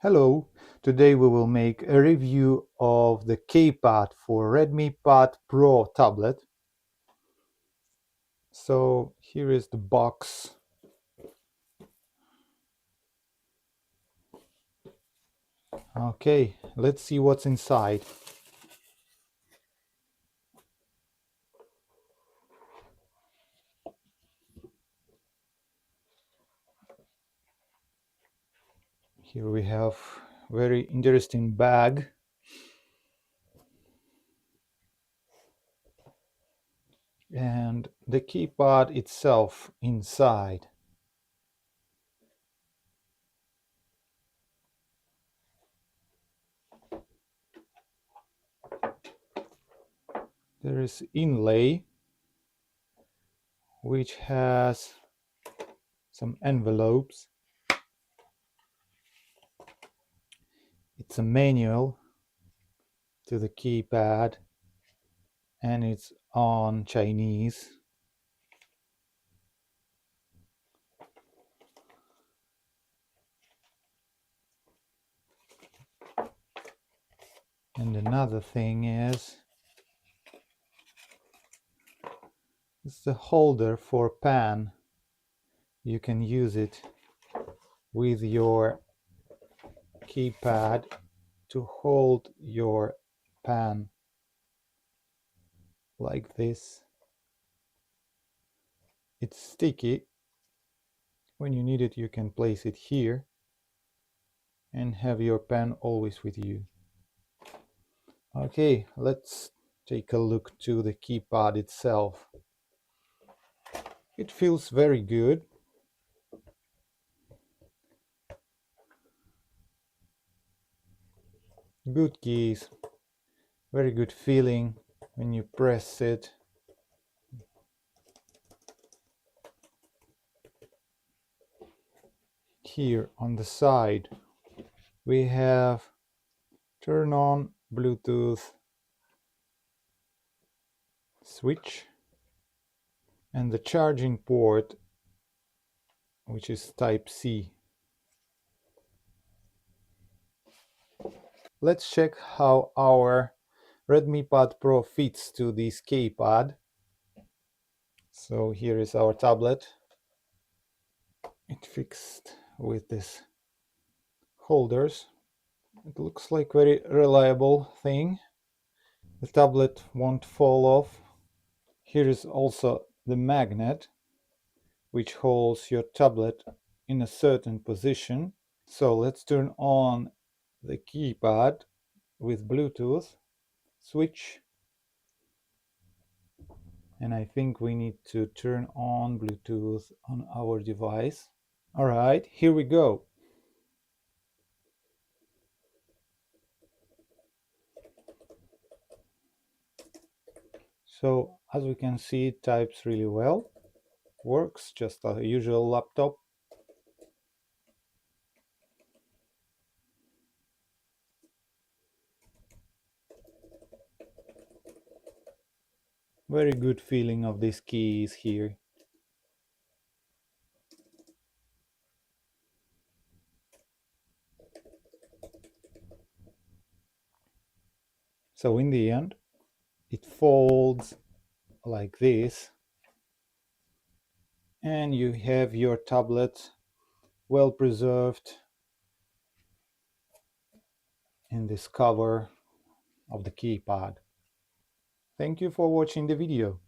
Hello, today we will make a review of the keypad for Redmi Pad Pro tablet. So here is the box. Okay, let's see what's inside. Here we have very interesting bag. And the keypad itself inside. There is inlay which has some envelopes. It's a manual to the keypad and it's on Chinese. And another thing is it's the holder for pen. You can use it with your keypad to hold your pen like this. It's sticky. When you need it, you can place it here and have your pen always with you. Okay, let's take a look to the keypad itself. It feels very good. Good keys. Very good feeling when you press it. Here on the side we have turn on Bluetooth switch and the charging port, which is type C. Let's check how our Redmi Pad Pro fits to this keypad. So here is our tablet. It fixed with this holders. It looks like very reliable thing. The tablet won't fall off. Here is also the magnet which holds your tablet in a certain position. So let's turn on the keypad with Bluetooth switch. And I think we need to turn on Bluetooth on our device. All right, here we go. So as we can see, it types really well. Works just like a usual laptop. Very good feeling of these keys here. So in the end, it folds like this, and you have your tablet well preserved in this cover of the keypad. Thank you for watching the video.